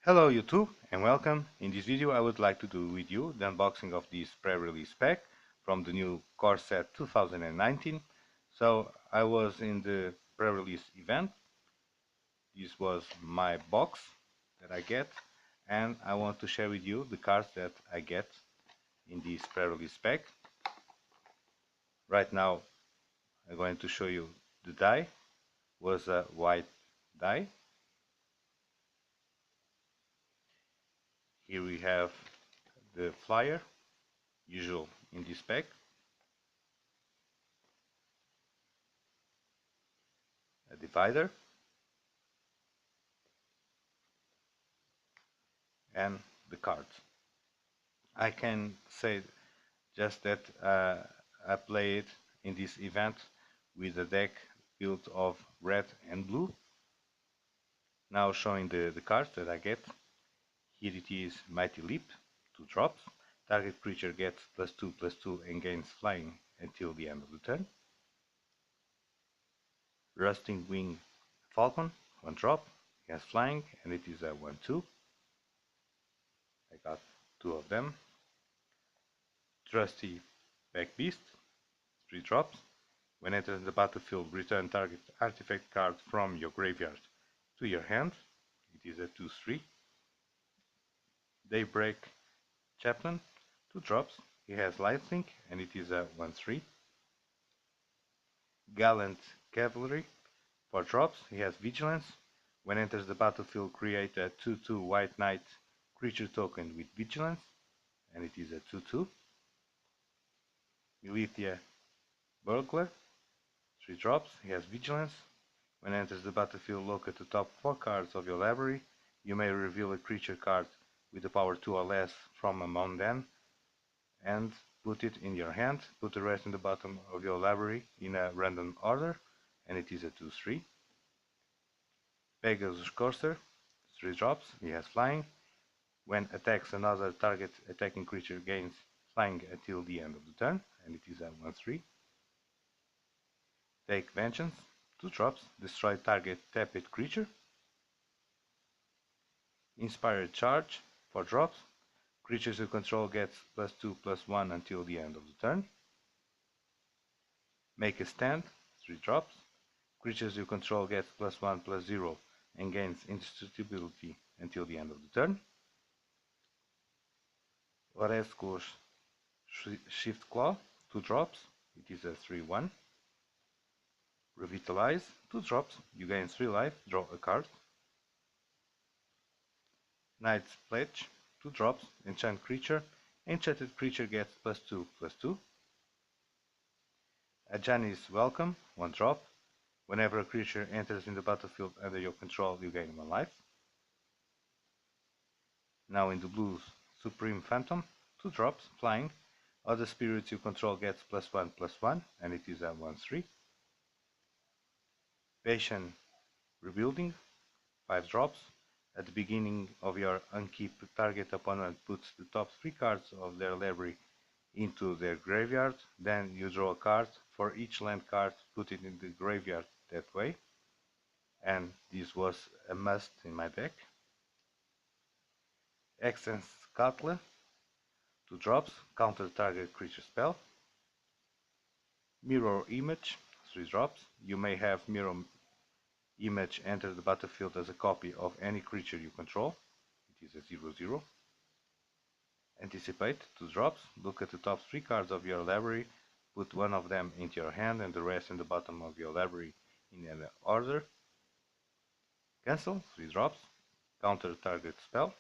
Hello YouTube and welcome. In this video I would like to do with you the unboxing of this pre-release pack from the new core set 2019. So I was in the pre-release event. This was my box that I get, and I want to share with you the cards that I get in this pre-release pack. Right now I'm going to show you the die. Was a white die. Here we have the flyer, usual in this pack. A divider and the cards. I can say just that I played in this event with a deck built of red and blue. Now showing the cards that I get. Here it is Mighty Leap, 2 drops. Target creature gets +2/+2 and gains flying until the end of the turn. Rusting Wing Falcon, 1 drop. He has flying and it is a 1/2. I got 2 of them. Trusty Pack Beast, 3 drops. When entering the battlefield, return target artifact card from your graveyard to your hand. It is a 2/3. Daybreak Chaplain, 2 drops. He has lifelink and it is a 1/3. Gallant Cavalry, 4 drops. He has vigilance. When enters the battlefield, create a 2/2 white knight creature token with vigilance and it is a 2/2. Milithia Burglar, 3 drops. He has vigilance. When enters the battlefield, look at the top 4 cards of your library. You may reveal a creature card with a power 2 or less from among them and put it in your hand. Put the rest in the bottom of your library in a random order and it is a 2/3. Pegasus Courser, 3 drops. He has flying. When attacks another target attacking creature gains flying until the end of the turn and it is a 1/3. Take Vengeance, 2 drops. Destroy target tapped creature. Inspired Charge, 4 drops. Creatures you control gets +2/+1 until the end of the turn. Make a Stand, 3 drops. Creatures you control gets +1/+0 and gains indestructibility until the end of the turn. Oresco's Shift Claw, 2 drops. It is a 3/1. Revitalize, 2 drops. You gain 3 life, draw a card. Knight's Pledge, 2 drops. Enchant creature. Enchanted creature gets +2/+2. Ajani's Welcome, 1 drop. Whenever a creature enters in the battlefield under your control, you gain 1 life. Now in the blues, Supreme Phantom, 2 drops, flying. Other spirits you control gets +1/+1 and it is a 1/3. Patient Rebuilding, 5 drops. At the beginning of your upkeep, target opponent puts the top 3 cards of their library into their graveyard. Then you draw a card. For each land card, put it in the graveyard that way. And this was a must in my deck. Essence Cutler, 2 drops, counter target creature spell. Mirror Image, 3 drops. You may have Mirror Image enter the battlefield as a copy of any creature you control. It is a 0/0. Anticipate, 2 drops. Look at the top 3 cards of your library. Put 1 of them into your hand and the rest in the bottom of your library in an order. Cancel, 3 drops. Counter target spell.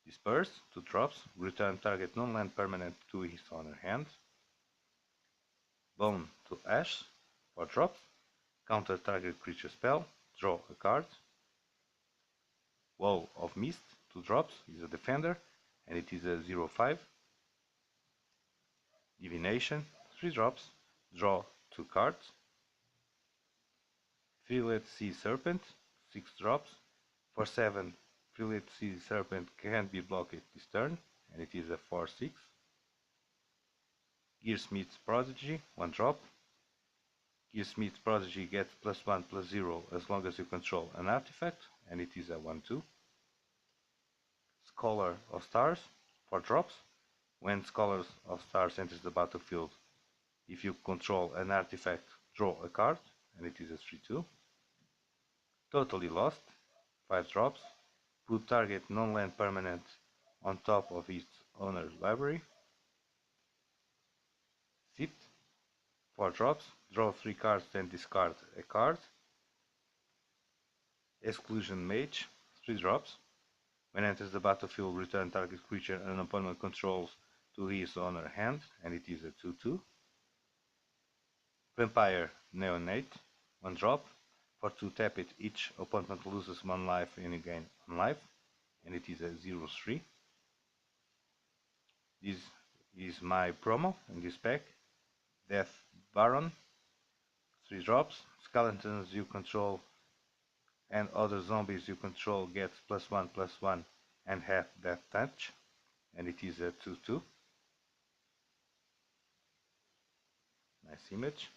Disperse, 2 drops. Return target non-land permanent to his owner hand. Bone to Ash, 4 drops. Counter target creature spell. Draw a card. Wall of Mist, 2 drops. Is a defender and it is a 0/5. Divination, 3 drops. Draw 2 cards. Fillet Sea Serpent, 6 drops. For 7, Fillet Sea Serpent can't be blocked this turn and it is a 4/6. Gearsmith's Prodigy, 1 drop. Gearsmith's Prodigy gets +1/+0 as long as you control an artifact and it is a 1/2. Scholar of Stars, 4 drops. When Scholars of Stars enters the battlefield, if you control an artifact, draw a card, and it is a 3/2. Totally Lost, 5 drops. Put target non-land permanent on top of its owner's library. Sipped, 4 drops. Draw 3 cards and discard a card. Exclusion Mage, 3 drops. When enters the battlefield, return target creature an opponent controls to his owner hand, and it is a 2/2. Vampire Neonate, 1 drop. For 2 tap it, each opponent loses 1 life and you gain 1 life, and it is a 0/3. This is my promo in this pack. Death Baron, 3 drops. Skeletons you control and other zombies you control get +1/+1 and have Death Touch, and it is a 2/2. Nice image.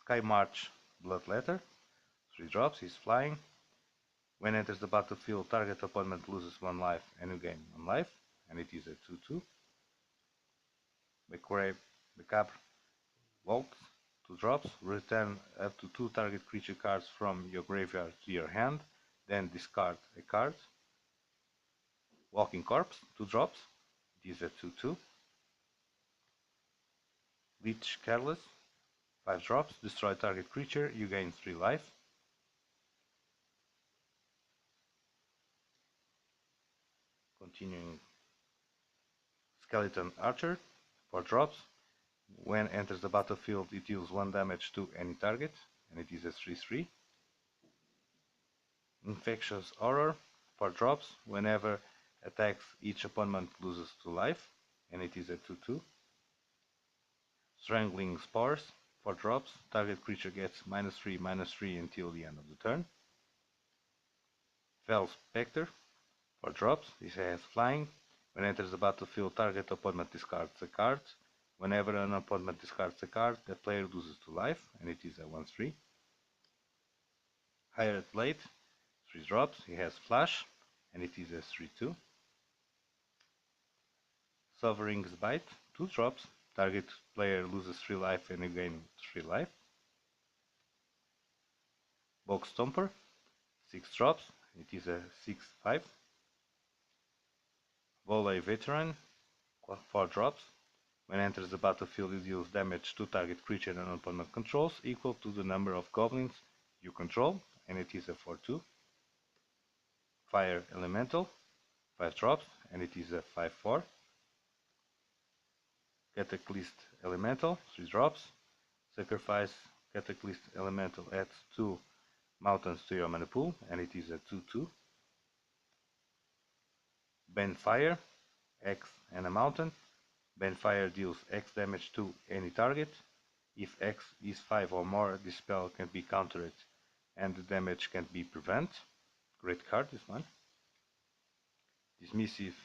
Sky March Bloodletter, 3 drops, he's flying. When enters the battlefield, target opponent loses 1 life and you gain 1 life, and it is a 2/2. Macabre Vault, 2 drops, return up to 2 target creature cards from your graveyard to your hand, then discard a card. Walking Corpse, 2 drops, it is a 2/2. Leech Careless, 5 drops, destroy target creature, you gain 3 life. Continuing, Skeleton Archer, 4 drops. When enters the battlefield, it deals 1 damage to any target, and it is a 3/3. Infectious Horror, 4 drops. Whenever attacks, each opponent loses 2 life, and it is a 2/2. Strangling Spores, 4 drops. Target creature gets -3/-3 until the end of the turn. Fell Spectre, 4 drops. This has flying. When enters the battlefield, target opponent discards a card. Whenever an opponent discards a card, the player loses 2 life, and it is a 1/3. Hired Blade, 3 drops, he has Flash, and it is a 3/2. Sovereign's Bite, 2 drops, target player loses 3 life and you gain 3 life. Bog Stomper, 6 drops, it is a 6/5. Volley Veteran, 4 drops. When enters the battlefield, it deals damage to target creature and opponent controls equal to the number of goblins you control, and it is a 4/2. Fire Elemental, 5 drops, and it is a 5/4. Cataclysm Elemental, 3 drops. Sacrifice Cataclysm Elemental, adds 2 mountains to your mana pool, and it is a 2/2. Banefire, X and a mountain. Banefire deals X damage to any target. If X is 5 or more, this spell can be countered and the damage can be prevented. Great card, this one. Dismissive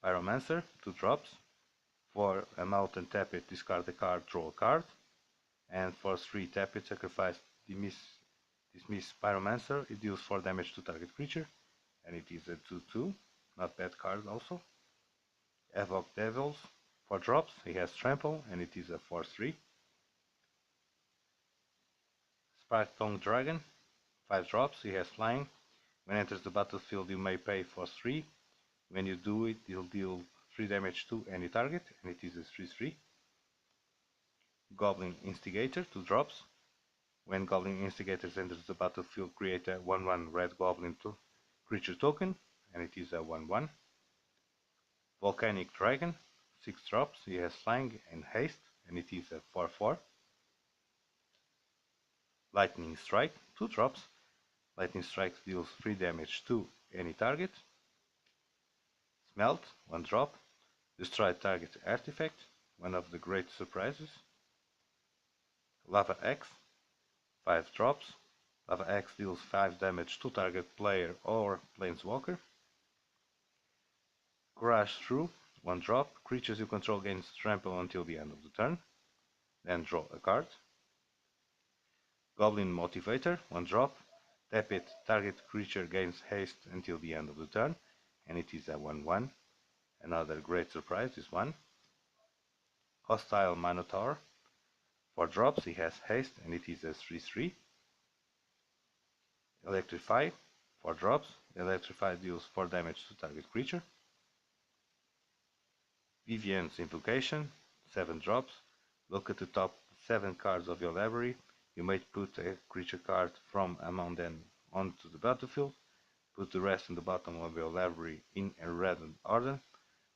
Pyromancer, 2 drops. For a mountain, tap it, discard a card, draw a card. And for 3, tap it, sacrifice Dismiss Pyromancer. It deals 4 damage to target creature, and it is a 2/2. Not bad card also. Evoke Devils, 4 drops, he has Trample, and it is a 4/3. Spark Tongue Dragon, 5 drops, he has Flying. When enters the battlefield, you may pay for 3. When you do it, you'll deal 3 damage to any target, and it is a 3/3. Goblin Instigator, 2 drops. When Goblin Instigator enters the battlefield, create a 1/1 red goblin creature token, and it is a 1/1. Volcanic Dragon, 6 drops, he has Flying and Haste, and it is a 4/4. Lightning Strike, 2 drops. Lightning Strike deals 3 damage to any target. Smelt, 1 drop. Destroy target artifact, one of the great surprises. Lava Axe, 5 drops. Lava Axe deals 5 damage to target player or planeswalker. Crash Through, 1 drop. Creatures you control gain trample until the end of the turn. Then draw a card. Goblin Motivator, 1 drop. Tap it, target creature gains haste until the end of the turn. and it is a 1/1. Another great surprise, this one. Hostile Minotaur. 4 drops, he has haste, and it is a 3/3. Electrify. 4 drops. Electrify deals 4 damage to target creature. Vivian's Invocation. 7 drops. Look at the top 7 cards of your library. You may put a creature card from among them onto the battlefield. Put the rest in the bottom of your library in a random order.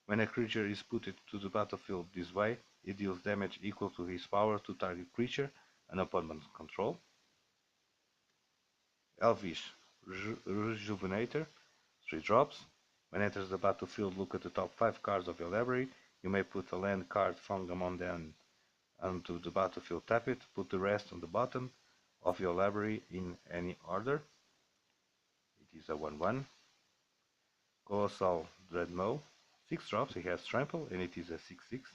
When a creature is put to the battlefield this way, it deals damage equal to his power to target creature and opponent control. Elvish Rejuvenator, 3 drops. When enters the battlefield, look at the top 5 cards of your library. You may put a land card from among them onto the battlefield, tap it, put the rest on the bottom of your library in any order. It is a 1/1. Colossal Dreadmaw, 6 drops, he has Trample, and it is a 6/6.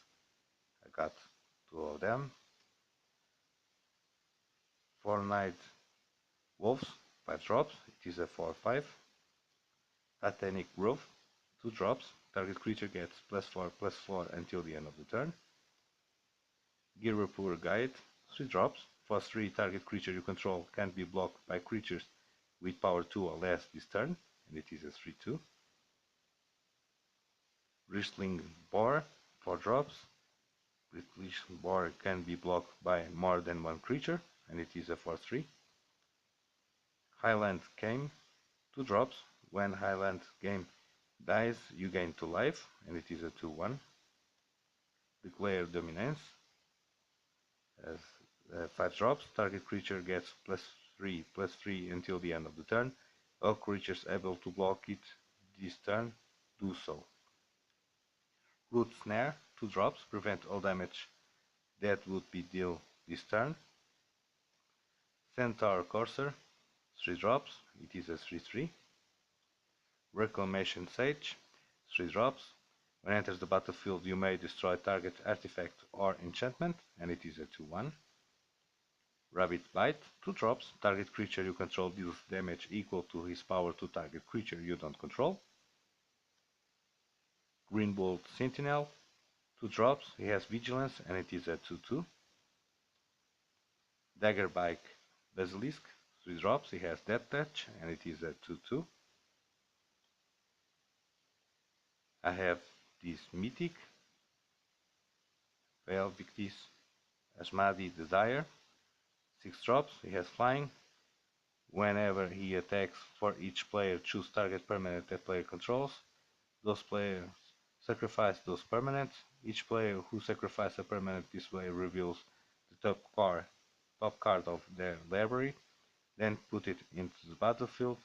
I got 2 of them. 4 Night Wolves, 5 drops, it is a 4/5. Satanic Growth, 2 drops, target creature gets +4/+4 until the end of the turn. Girapur Guide, 3 drops, for 3 target creature you control can't be blocked by creatures with power 2 or less this turn, and it is a 3/2. Bristling Boar, 4 drops. Bristling Boar can be blocked by more than 1 creature, and it is a 4/3. Highland Game, 2 drops. When Highland Game dies, you gain 2 life, and it is a 2/1. Declare Dominance, as 5 drops. Target creature gets +3/+3 until the end of the turn. All creatures able to block it this turn do so. Root Snare, 2 drops. Prevent all damage that would be dealt this turn. Centaur Courser, 3 drops. It is a 3/3. Reclamation Sage, 3 drops. When enters the battlefield, you may destroy target artifact or enchantment, and it is a 2/1. Rabbit Bite, 2 drops. Target creature you control deals damage equal to his power to target creature you don't control. Greenbolt Sentinel, 2 drops. He has Vigilance, and it is a 2/2. Daggerbike Basilisk, 3 drops. He has Death Touch, and it is a 2/2. I have this Mythic Velvictis Asmadi Desire, 6 drops. He has Flying. Whenever he attacks, for each player choose target permanent that player controls. Those players sacrifice those permanents. Each player who sacrifices a permanent this way reveals the top card of their library. Then put it into the battlefield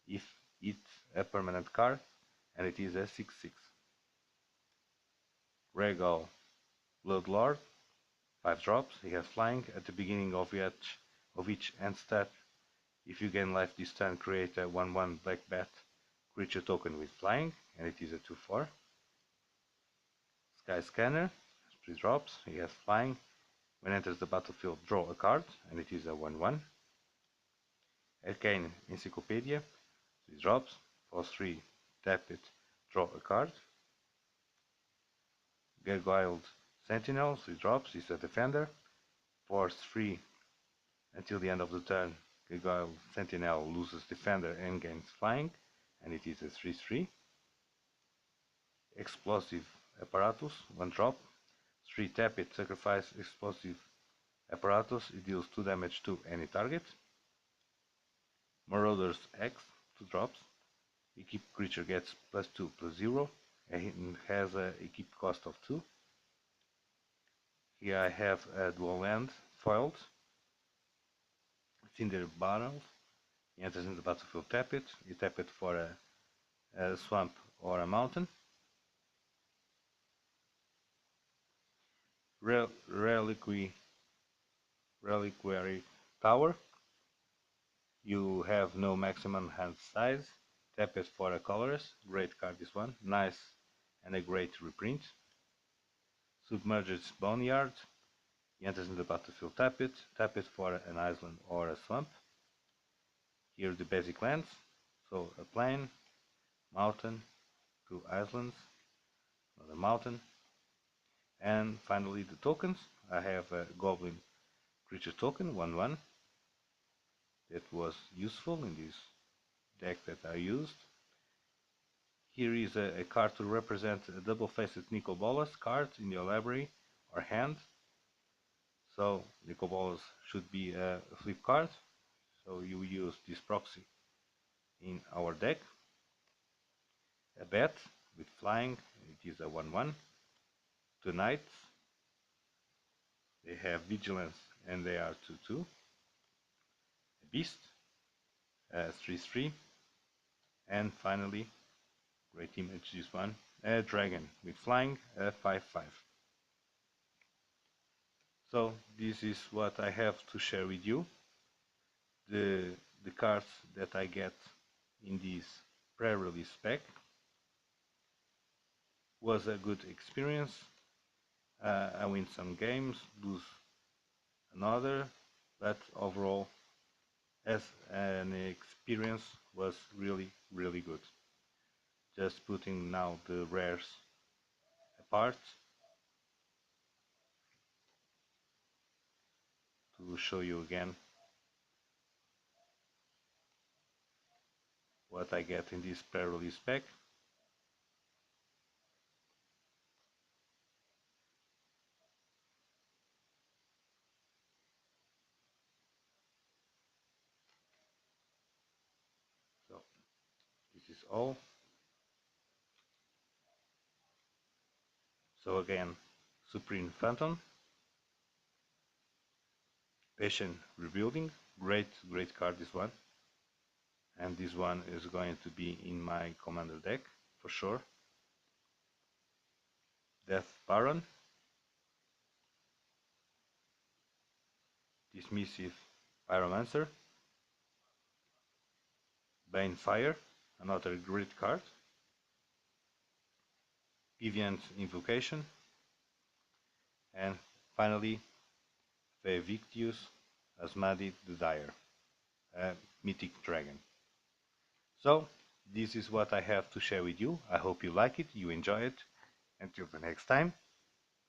if it's a permanent card, and it is a 6/6. Regal Bloodlord, 5 drops. He has Flying. At the beginning of each end step, if you gain life this turn, create a 1/1 Black Bat creature token with Flying, and it is a 2/4. Sky Scanner, 3 drops. He has Flying. When enters the battlefield, draw a card, and it is a 1/1. Arcane Encyclopedia, 3 drops. For 3, tap it, draw a card. Gargoyled Sentinel, 3 drops, is a defender. For 3, until the end of the turn, Gargoyled Sentinel loses defender and gains Flying, and it is a 3/3. Explosive Apparatus, 1 drop. 3, tap it, sacrifice Explosive Apparatus, it deals 2 damage to any target. Marauder's X, 2 drops. Equipped creature gets +2/+0 and has a equipped cost of 2. Here I have a dual land foiled. Cinder Barrel. He enters in the battlefield, tap it. You tap it for a swamp or a mountain. Reliquary Tower. You have no maximum hand size. Tap it for a colorless. Great card this one. Nice and a great reprint. Submerged Boneyard. He enters in the battlefield, tap it. Tap it for an island or a swamp. Here are the basic lands. So a plain, mountain, 2 islands, another mountain, and finally the tokens. I have a goblin creature token 1/1 that was useful in this deck that I used. Here is a card to represent a double-faced Nicol Bolas card in your library or hand. So Nicol Bolas should be a flip card. So you use this proxy in our deck. A bat with flying, it is a 1/1. 2 knights, they have vigilance and they are 2/2. A beast, 3/3. And finally, great image this one, a dragon with flying, 5/5. So this is what I have to share with you. The cards that I get in this pre-release pack was a good experience. I win some games, lose another, but overall as an experience was really good. Just putting now the rares apart to show you again what I get in this pre-release pack. So this is all. So again, Supreme Phantom, Patient Rebuilding, great card this one. And this one is going to be in my commander deck for sure. Death Baron, Dismissive Pyromancer, Banefire, another great card, Eviant Invocation, and finally Vevictius Asmadi the Dire, a mythic dragon. So this is what I have to share with you. I hope you like it, you enjoy it. Until the next time,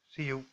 see you!